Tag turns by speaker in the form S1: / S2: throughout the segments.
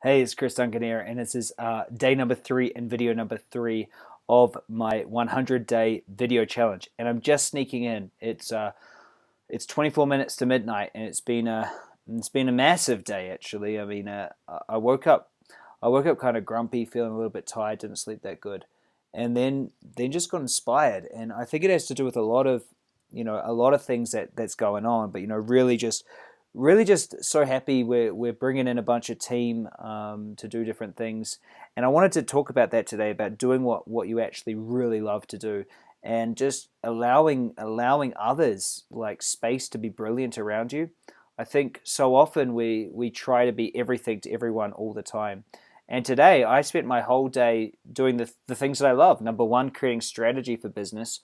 S1: Hey, it's Chris Duncan here, and this is day number 3 and video number 3 of my 100-day video challenge. And I'm just sneaking in. It's 24 minutes to midnight, and it's been a massive day actually. I mean, I woke up kind of grumpy, feeling a little bit tired, didn't sleep that good, and then just got inspired. And I think it has to do with a lot of things that's going on. But really just so happy we're bringing in a bunch of team to do different things, and I wanted to talk about that today, about doing what you actually really love to do, and just allowing others like space to be brilliant around you. I think so often we try to be everything to everyone all the time. And today I spent my whole day doing the things that I love. Number one, creating strategy for business.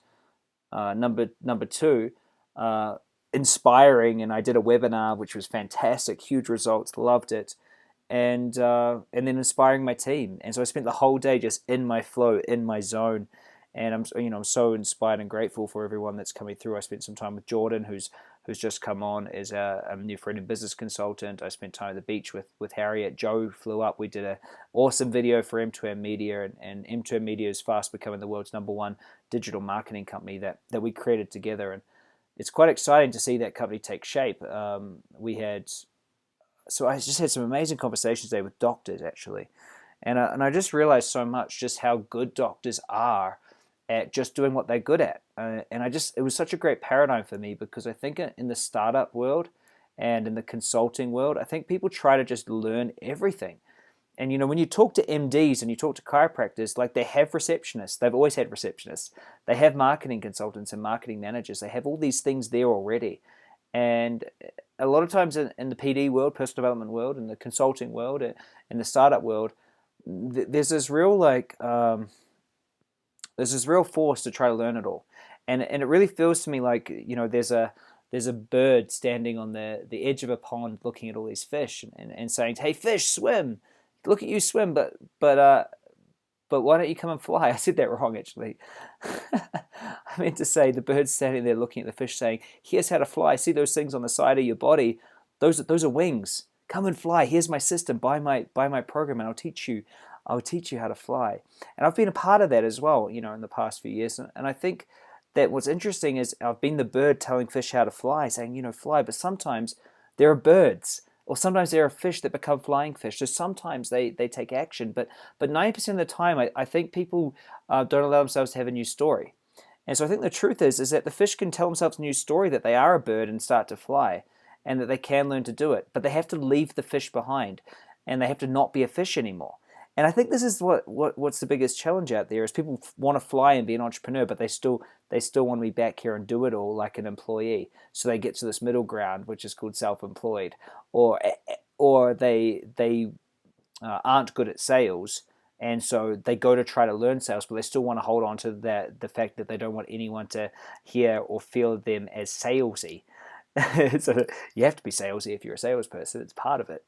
S1: Number two, uh, inspiring, and I did a webinar which was fantastic, huge results, loved it, and then inspiring my team. And so I spent the whole day just in my flow, in my zone, and I'm so inspired and grateful for everyone that's coming through. I spent some time with Jordan, who's just come on as a new friend and business consultant. I spent time at the beach with Harriet. Joe flew up. We did an awesome video for M2M Media, and M2M Media is fast becoming the world's #1 digital marketing company that we created together. And it's quite exciting to see that company take shape. So I just had some amazing conversations there with doctors actually, and I just realized so much just how good doctors are at just doing what they're good at. And it was such a great paradigm for me, because I think in the startup world and in the consulting world, I think people try to just learn everything. And when you talk to MDs and you talk to chiropractors, like, they have receptionists. They've always had receptionists. They have marketing consultants and marketing managers. They have all these things there already. And a lot of times in the PD world, personal development world, in the consulting world, in the startup world, there's this real force to try to learn it all. And it really feels to me like, there's a bird standing on the edge of a pond looking at all these fish, and saying, "Hey fish, swim. Look at you swim, but why don't you come and fly?" I said that wrong actually. I meant to say the bird's standing there looking at the fish, saying, "Here's how to fly. See those things on the side of your body? Those are wings. Come and fly. Here's my system. Buy my program, and I'll teach you how to fly." And I've been a part of that as well, in the past few years. And I think that what's interesting is I've been the bird telling fish how to fly, saying, fly. But sometimes there are birds, or sometimes there are fish that become flying fish. So sometimes they take action. But 90% of the time, I think people don't allow themselves to have a new story. And so I think the truth is that the fish can tell themselves a new story, that they are a bird and start to fly, and that they can learn to do it. But they have to leave the fish behind, and they have to not be a fish anymore. And I think this is what's the biggest challenge out there, is people want to fly and be an entrepreneur, but they still want to be back here and do it all like an employee. So they get to this middle ground, which is called self-employed, or they aren't good at sales, and so they go to try to learn sales, but they still want to hold on to the fact that they don't want anyone to hear or feel them as salesy. So you have to be salesy if you're a salesperson. It's part of it.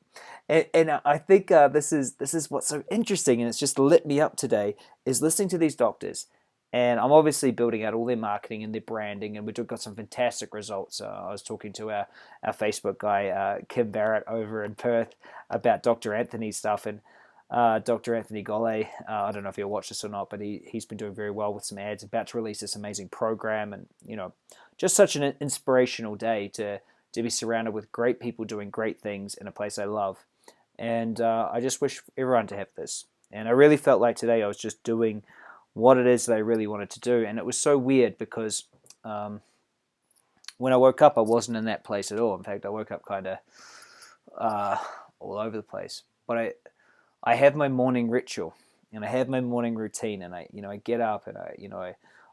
S1: And I think this is what's so interesting, and it's just lit me up today, is listening to these doctors. And I'm obviously building out all their marketing and their branding, and we've got some fantastic results. I was talking to our Facebook guy, Kim Barrett, over in Perth, about Dr. Anthony's stuff. And Dr. Anthony Golle, I don't know if you'll watch this or not, but he's been doing very well with some ads, about to release this amazing program. And just such an inspirational day to be surrounded with great people doing great things in a place I love. And I just wish everyone to have this. And I really felt like today I was just doing what it is that I really wanted to do. And it was so weird, because when I woke up, I wasn't in that place at all. In fact, I woke up kind of all over the place. But I have my morning ritual, and I have my morning routine, and I get up, and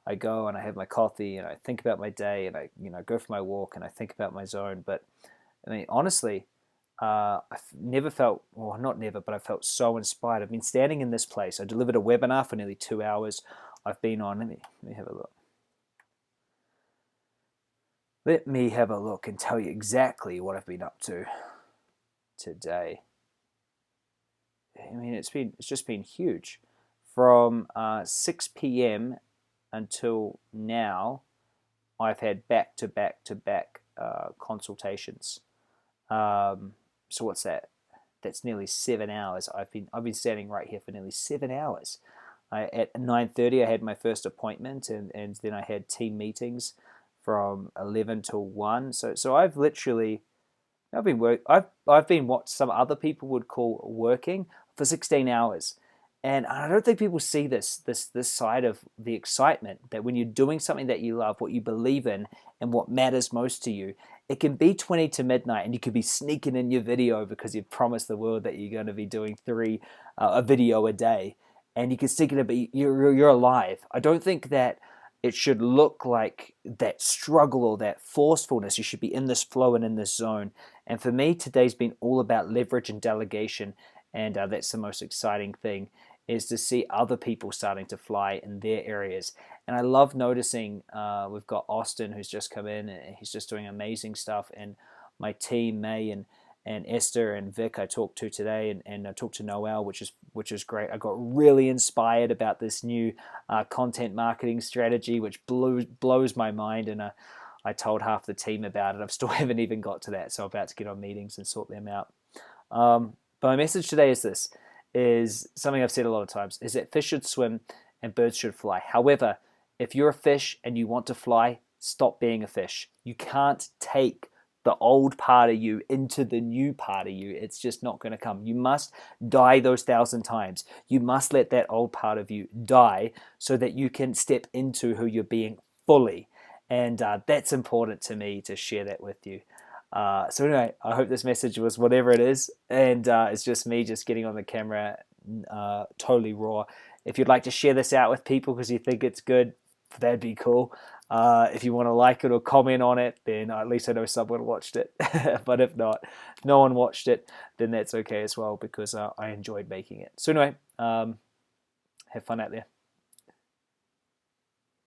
S1: I go and I have my coffee, and I think about my day, and I go for my walk, and I think about my zone. But I mean, honestly, I've never felt, well, not never, but I felt so inspired. I've been standing in this place. I delivered a webinar for nearly 2 hours. I've been on, let me have a look. Let me have a look and tell you exactly what I've been up to today. I mean, it's just been huge. From 6 p.m. until now, I've had back to back to back consultations. So what's that? that's nearly 7 hours. I've been standing right here for nearly 7 hours. At 9:30, I had my first appointment, and then I had team meetings from 11 till 1. So I've literally I've been what some other people would call working for 16 hours. And I don't think people see this side of the excitement, that when you're doing something that you love, what you believe in, and what matters most to you, it can be 20 to midnight, and you could be sneaking in your video because you've promised the world that you're going to be doing a video a day, and you can sneak in, but you're alive. I don't think that it should look like that struggle or that forcefulness. You should be in this flow and in this zone. And for me, today's been all about leverage and delegation, and that's the most exciting thing, is to see other people starting to fly in their areas. And I love noticing we've got Austin, who's just come in, and he's just doing amazing stuff. And my team, May and Esther and Vic, I talked to today, and I talked to Noel, which is great. I got really inspired about this new content marketing strategy, which blows my mind. And I told half the team about it. I still haven't even got to that, so I'm about to get on meetings and sort them out. But my message today is something I've said a lot of times, is that fish should swim and birds should fly. However, if you're a fish and you want to fly, stop being a fish. You can't take the old part of you into the new part of you. It's just not going to come. You must die those 1,000 times. You must let that old part of you die so that you can step into who you're being fully. And that's important to me to share that with you. So anyway, I hope this message was whatever it is, and it's just me just getting on the camera totally raw. If you'd like to share this out with people because you think it's good, that'd be cool. If you want to like it or comment on it, then at least I know someone watched it. But if not, no one watched it, then that's okay as well, because I enjoyed making it. So anyway, have fun out there.